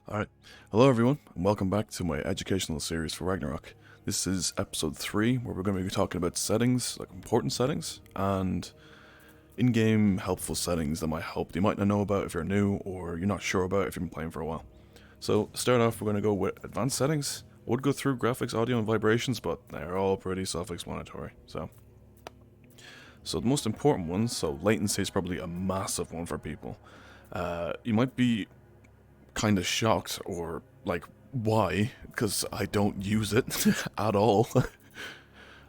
Alright, hello everyone, and welcome back to my educational series for Ragnarock. This is episode 3, where we're going to be talking about settings, like important settings, and in-game helpful settings that might help you might not know about if you're new, or you're not sure about if you've been playing for a while. So, to start off, we're going to go with advanced settings. I would go through graphics, audio, and vibrations, but they're all pretty self-explanatory, so the most important ones, so latency is probably a massive one for people. You might be kind of shocked, or like, why? Because I don't use it at all.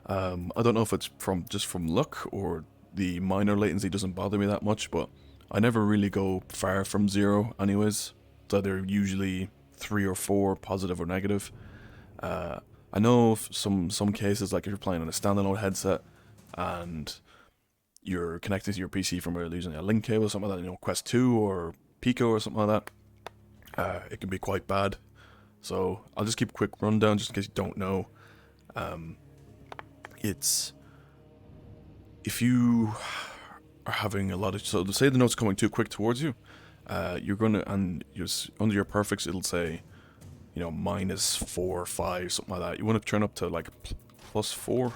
I don't know if it's from luck or the minor latency doesn't bother me that much, but I never really go far from 0 anyways. So they're usually 3 or 4, positive or negative. I know some cases, like if you're playing on a standalone headset and you're connected to your PC from using a link cable or something like that, Quest 2 or Pico or something like that, it can be quite bad. So I'll just keep a quick rundown just in case you don't know. It's if you are having a lot of, so say the note's coming too quick towards you, you're gonna, and under your perfects it'll say, -4, 5, something like that. You want to turn up to like +4.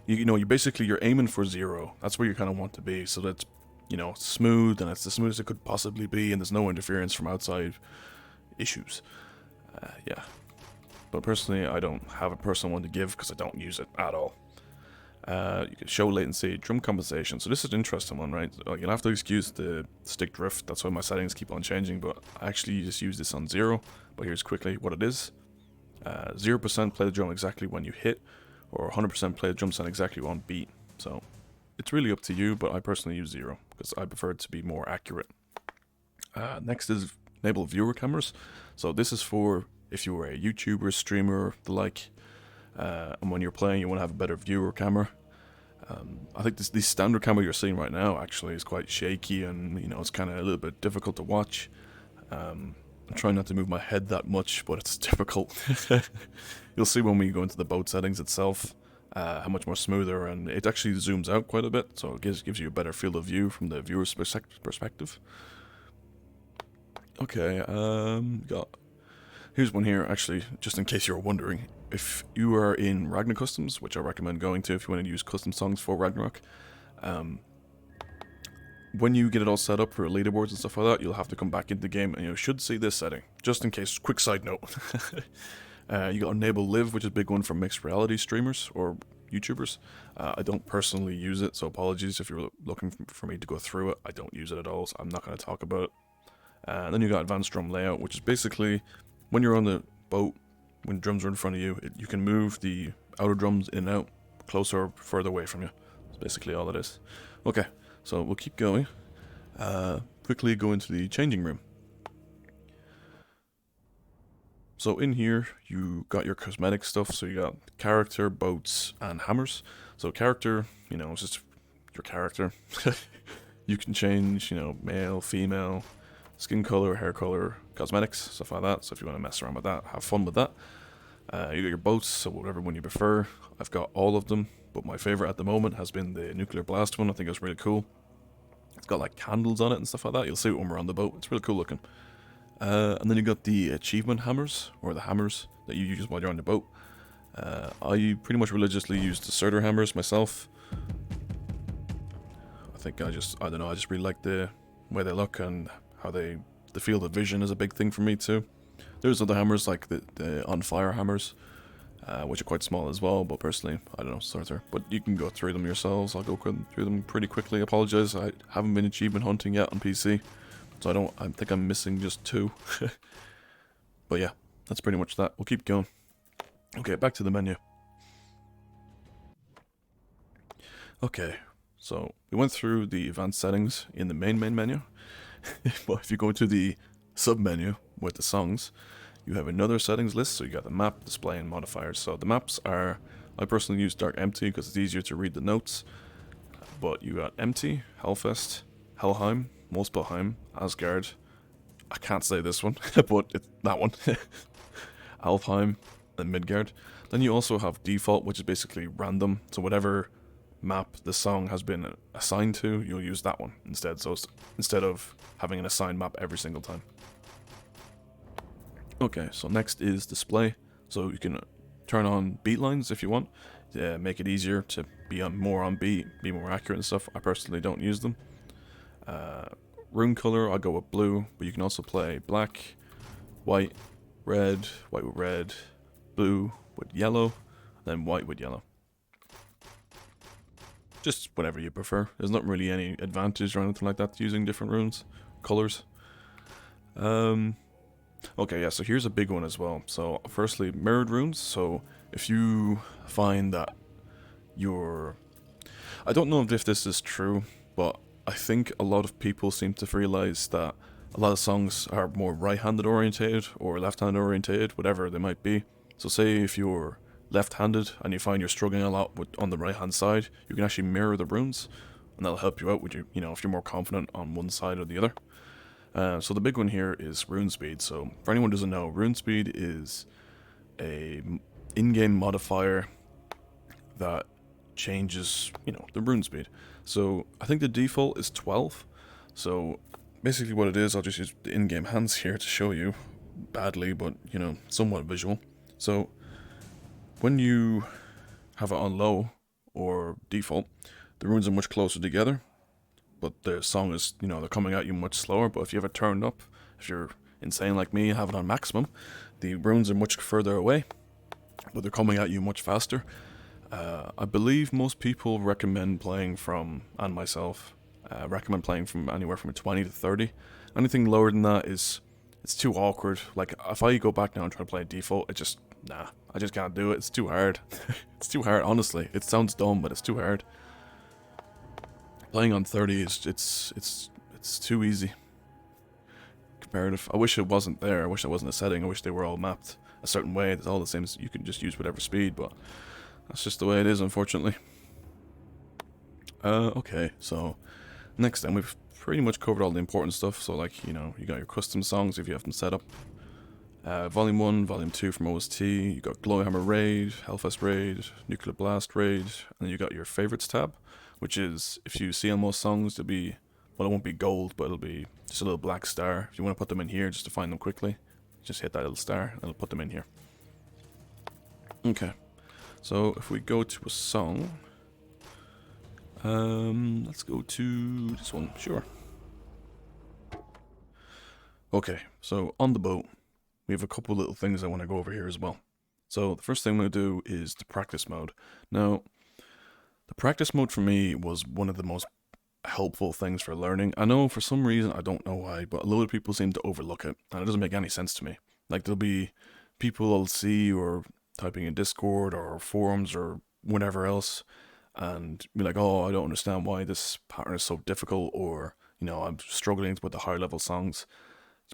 You basically you're aiming for 0. That's where you kind of want to be, so that's smooth, and it's the smoothest it could possibly be, and there's no interference from outside issues. Yeah. But personally, I don't have a personal one to give because I don't use it at all. You can show latency, drum compensation. So this is an interesting one, right? You'll have to excuse the stick drift. That's why my settings keep on changing, but I actually just use this on 0. But here's quickly what it is. 0% play the drum exactly when you hit, or 100% play the drum sound exactly on beat. So it's really up to you, but I personally use 0 because I prefer it to be more accurate. Next is enable viewer cameras. So this is for if you were a YouTuber, streamer, the like, and when you're playing you want to have a better viewer camera. I think this standard camera you're seeing right now actually is quite shaky, and it's kind of a little bit difficult to watch. I'm trying not to move my head that much, but it's difficult. You'll see when we go into the boat settings itself how much more smoother, and it actually zooms out quite a bit, so it gives you a better field of view from the viewer's perspective. Okay, here's one here, actually, just in case you're wondering. If you are in Ragnar Customs, which I recommend going to if you want to use custom songs for Ragnarok, when you get it all set up for leaderboards and stuff like that, you'll have to come back into the game, and you should see this setting. Just in case, quick side note. You got enable live, which is a big one for mixed reality streamers or YouTubers. I don't personally use it, so apologies if you're looking for me to go through it. I don't use it at all, so I'm not going to talk about it. And then you got advanced drum layout, which is basically when you're on the boat, when drums are in front of you, you can move the outer drums in and out, closer or further away from you. That's basically all it is. Okay, so we'll keep going. Quickly go into the changing room. So in here, you got your cosmetic stuff. So you got character, boats, and hammers. So character, it's just your character. You can change, male, female, skin color, hair color, cosmetics, stuff like that. So if you want to mess around with that, have fun with that. You got your boats, so whatever one you prefer. I've got all of them, but my favorite at the moment has been the nuclear blast one. I think it's really cool. It's got like candles on it and stuff like that. You'll see it when we're on the boat. It's really cool looking. And then you got the achievement hammers, or the hammers that you use while you're on the boat. I pretty much religiously use the Surtur hammers myself. I don't know, I just really like the way they look and how the field of vision is a big thing for me too. There's other hammers like the on fire hammers, which are quite small as well, but personally, I don't know, Surtur. But you can go through them yourselves. I'll go through them pretty quickly. I apologize, I haven't been achievement hunting yet on PC, so I think I'm missing just 2. But yeah, that's pretty much that. We'll keep going. Okay, back to the menu. Okay, so we went through the advanced settings in the main menu. But if you go to the sub menu with the songs, you have another settings list. So you got the map, display, and modifiers. So the maps are, I personally use dark empty because it's easier to read the notes. But you got empty, Hellfest, Helheim, Muspelheim, Asgard. I can't say this one, but it's that one. Alfheim and Midgard. Then you also have default, which is basically random. So whatever map the song has been assigned to, you'll use that one instead. So instead of having an assigned map every single time. Okay, so next is display. So you can turn on beat lines if you want, to make it easier to be more on beat, be more accurate and stuff. I personally don't use them. Uh, Room color, I'll go with blue, but you can also play black, white, red, white with red, blue with yellow, then white with yellow. Just whatever you prefer. There's not really any advantage or anything like that to using different runes, colors. Okay, yeah, so here's a big one as well. So firstly, mirrored runes. So if you find that you're... I don't know if this is true, but I think a lot of people seem to realize that a lot of songs are more right-handed orientated or left-handed orientated, whatever they might be. So say if you're left-handed and you find you're struggling a lot on the right-hand side, you can actually mirror the runes, and that'll help you out with you know, if you're more confident on one side or the other. So the big one here is rune speed. So for anyone who doesn't know, rune speed is a in-game modifier that changes, you know, the rune speed. So I think the default is 12. So basically what it is, I'll just use the in-game hands here to show you badly, but you know, somewhat visual. So when you have it on low or default, the runes are much closer together, but the song is, you know, they're coming at you much slower. But if you have it turned up, if you're insane like me and have it on maximum, the runes are much further away, but they're coming at you much faster. I believe most people recommend playing from, and myself, recommend playing from anywhere from 20 to 30. Anything lower than that is, it's too awkward. Like, if I go back now and try to play default, it just, nah, I just can't do it. It's too hard. It's too hard, honestly. It sounds dumb, but it's too hard. Playing on 30 is, it's too easy. Comparative. I wish it wasn't there. I wish it wasn't a setting. I wish they were all mapped a certain way. It's all the same. You can just use whatever speed, but that's just the way it is, unfortunately. Okay, so next then, we've pretty much covered all the important stuff. So like, you know, you got your custom songs if you have them set up. Volume 1, Volume 2 from OST, you got Glowhammer Raid, Hellfest Raid, Nuclear Blast Raid, and then you got your favorites tab, which is, if you see on most songs, it'll be, well, it won't be gold, but it'll be just a little black star. If you want to put them in here just to find them quickly, just hit that little star, and it'll put them in here. Okay, so if we go to a song, let's go to this one, sure. Okay, so on the boat, we have a couple little things I want to go over here as well. So the first thing I'm going to do is the practice mode. Now, the practice mode for me was one of the most helpful things for learning. I know for some reason, I don't know why, but a lot of people seem to overlook it, and it doesn't make any sense to me. Like, there'll be people I'll see or typing in Discord or forums or whatever else, and be like, oh, I don't understand why this pattern is so difficult, or, you know, I'm struggling with the high level songs.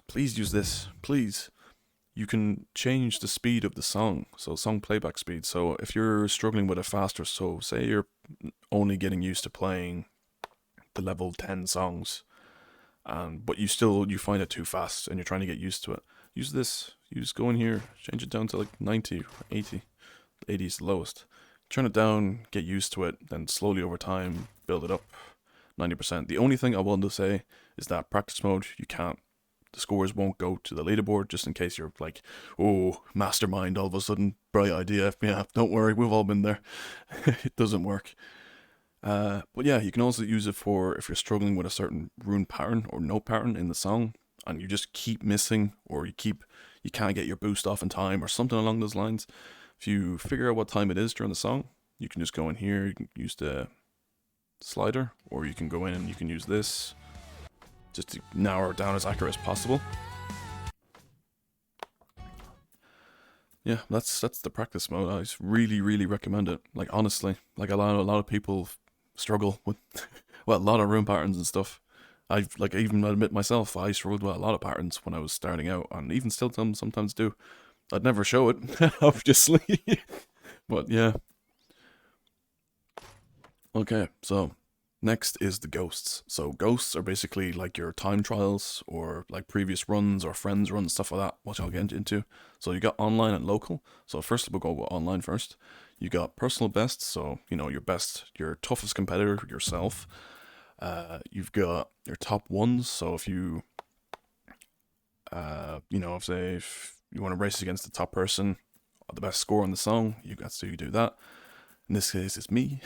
Please use this, please. You can change the speed of the song, so song playback speed. So if you're struggling with it faster, so say you're only getting used to playing the level 10 songs, but you find it too fast and you're trying to get used to it, use this. You just go in here, change it down to like 90 or 80. 80 is the lowest. Turn it down, get used to it, then slowly over time build it up 90%. The only thing I want to say is that practice mode, the scores won't go to the leaderboard, just in case you're like, oh, mastermind, all of a sudden, bright idea. Yeah, don't worry, we've all been there. It doesn't work. But yeah, you can also use it for if you're struggling with a certain rune pattern or note pattern in the song, and you just keep missing, or you can't get your boost off in time, or something along those lines. If you figure out what time it is during the song, you can just go in here, you can use the slider, or you can go in and you can use this, just to narrow it down as accurate as possible. Yeah, that's the practice mode. I really, really recommend it. Like, honestly, like a lot of people struggle with, well, a lot of rune patterns and stuff. I even admit myself, I struggled with a lot of patterns when I was starting out, and even still sometimes do. I'd never show it, obviously. But yeah. Okay, so next is the ghosts. So ghosts are basically like your time trials or like previous runs or friends runs, stuff like that, which I'll get into. So you got online and local. So first we'll go with online first. You got personal best, so you know your toughest competitor, yourself. You've got your top ones. So if you, if you want to race against the top person, or the best score on the song, you do that. In this case, it's me.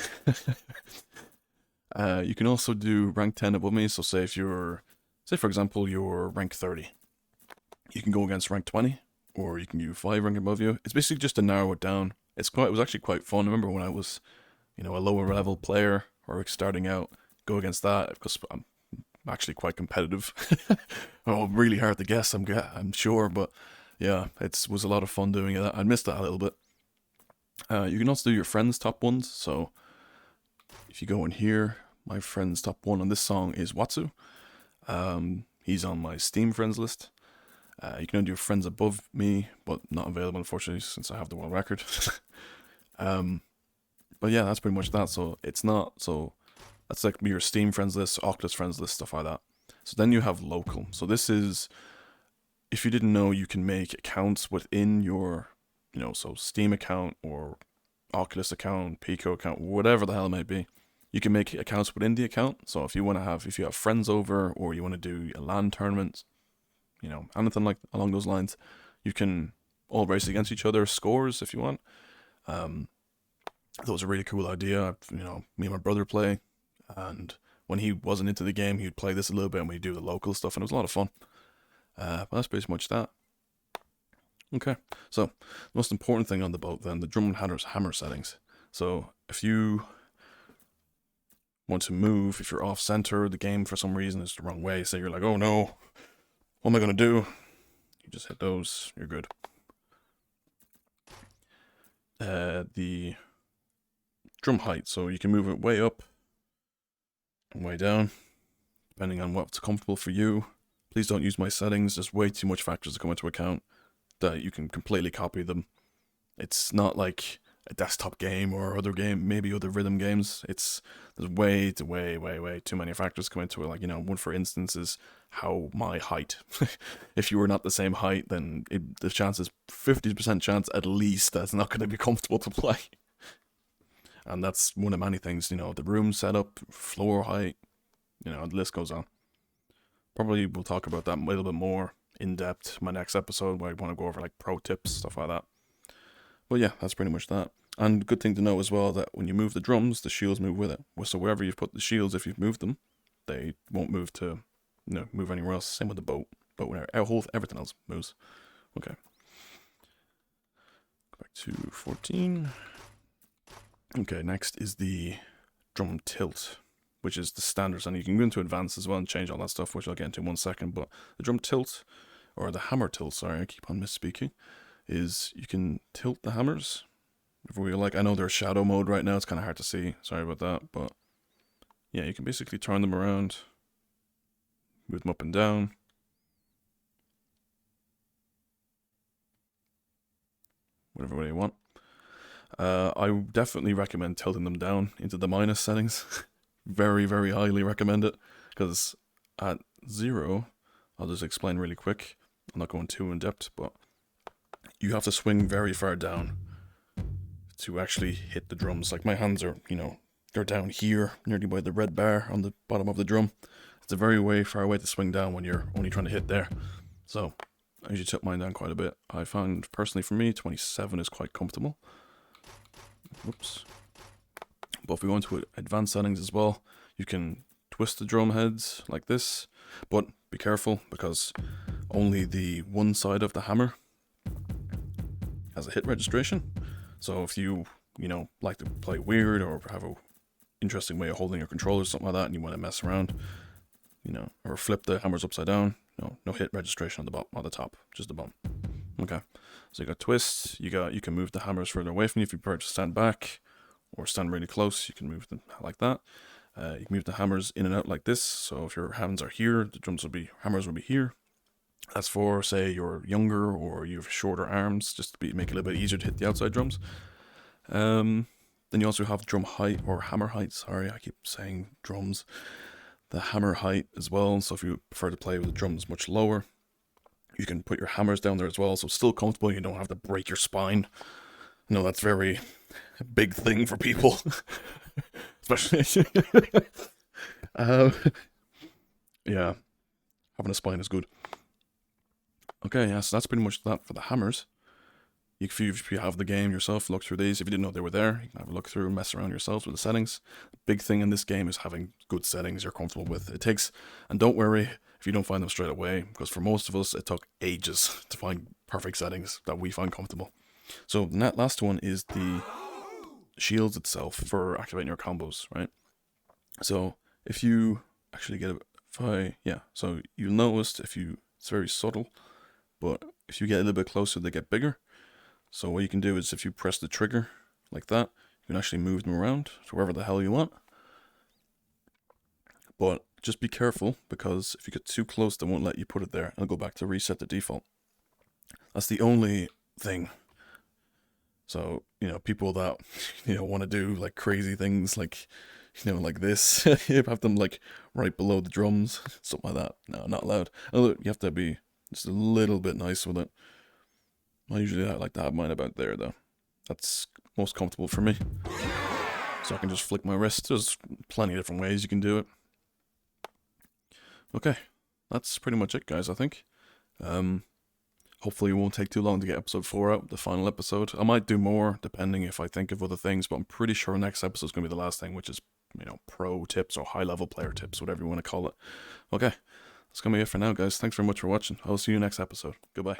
You can also do rank 10 above me. So say for example, you're rank 30. You can go against rank 20, or you can do 5 rank above you. It's basically just to narrow it down. It was actually quite fun. I remember when I was, a lower level player or starting out, go against that, because I'm actually quite competitive. Oh, really hard to guess, I'm sure, but yeah, it was a lot of fun doing it. I missed that a little bit. You can also do your friends' top ones. So if you go in here, my friend's top 1 on this song is Watsu. He's on my Steam friends list. You can do friends above me, but not available, unfortunately, since I have the world record. But yeah, that's pretty much that. So that's like your Steam friends list, Oculus friends list, stuff like that. So then you have local. So this is, if you didn't know, you can make accounts within your, so Steam account or Oculus account, Pico account, whatever the hell it might be. You can make accounts within the account. So if you have friends over, or you want to do a LAN tournament, anything like along those lines, you can all race against each other, scores if you want. That was a really cool idea. Me and my brother play, and when he wasn't into the game, he'd play this a little bit, and we'd do the local stuff, and it was a lot of fun. But that's pretty much that. Okay, so the most important thing on the boat then, the drum and hammer settings. So if you want to move, if you're off center, the game for some reason is the wrong way, say you're like, oh no, what am I gonna do? You just hit those, you're good. The drum height, so you can move it way up and way down, depending on what's comfortable for you. Please don't use my settings, there's way too much factors to come into account that you can completely copy them. It's not like a desktop game or maybe other rhythm games. There's way too many factors come into it. Like, one for instance is how my height. If you were not the same height, then the chance is 50% chance at least that's not going to be comfortable to play. And that's one of many things, the room setup, floor height, the list goes on. Probably we'll talk about that a little bit more in depth in my next episode, where I want to go over like pro tips, stuff like that. But yeah, that's pretty much that. And good thing to know as well, that when you move the drums, the shields move with it. So wherever you've put the shields, if you've moved them, they won't move to, move anywhere else. Same with the boat. But everything else moves. Okay. Go back to 14. Okay, next is the drum tilt, which is the standards. And you can go into advanced as well and change all that stuff, which I'll get into in 1 second. But the drum tilt, or the hammer tilt, sorry, I keep on misspeaking, is you can tilt the hammers. If we like, I know they're shadow mode right now, it's kind of hard to see, sorry about that, but yeah, you can basically turn them around, move them up and down. Whatever way you want. I definitely recommend tilting them down into the minus settings. Very, very highly recommend it, because at 0, I'll just explain really quick. I'm not going too in depth, but you have to swing very far down to actually hit the drums. Like my hands are, they're down here, nearly by the red bar on the bottom of the drum. It's a very far way to swing down when you're only trying to hit there. So I usually tilt mine down quite a bit. I found, personally for me, 27 is quite comfortable. Whoops. But if we go into advanced settings as well, you can twist the drum heads like this, but be careful, because only the one side of the hammer has a hit registration. So if you, like to play weird or have a interesting way of holding your controller or something like that, and you want to mess around, or flip the hammers upside down, no hit registration on the top, just the bottom. Okay, so you got twists, you can move the hammers further away from you if you prefer to stand back or stand really close. You can move them like that. You can move the hammers in and out like this. So if your hands are here, the hammers will be here. That's for, say, you're younger or you have shorter arms, just to make it a little bit easier to hit the outside drums. Then you also have drum height, or hammer height. Sorry, I keep saying drums. The hammer height as well. So if you prefer to play with the drums much lower, you can put your hammers down there as well. So it's still comfortable. You don't have to break your spine. That's very big thing for people, especially. Yeah, having a spine is good. Okay, yeah, so that's pretty much that for the hammers. If you have the game yourself, look through these. If you didn't know they were there, you can have a look through and mess around yourselves with the settings. Big thing in this game is having good settings you're comfortable with. It takes, and don't worry if you don't find them straight away, because for most of us, it took ages to find perfect settings that we find comfortable. So the last one is the shields itself for activating your combos, right? So if you actually get so you'll notice it's very subtle, but if you get a little bit closer, they get bigger. So what you can do is if you press the trigger like that, you can actually move them around to wherever the hell you want. But just be careful, because if you get too close, they won't let you put it there. It'll go back to reset the default. That's the only thing. So, people that, want to do like crazy things like, like this, you have them like right below the drums, something like that. No, not allowed. You have to be just a little bit nice with it. I usually like to have mine about there though. That's most comfortable for me. So I can just flick my wrist. There's plenty of different ways you can do it. Okay, that's pretty much it, guys, I think. Hopefully it won't take too long to get episode 4 out, the final episode. I might do more, depending if I think of other things, but I'm pretty sure next episode is going to be the last thing, which is, pro tips or high-level player tips, whatever you want to call it. Okay, that's going to be it for now, guys. Thanks very much for watching. I'll see you next episode. Goodbye.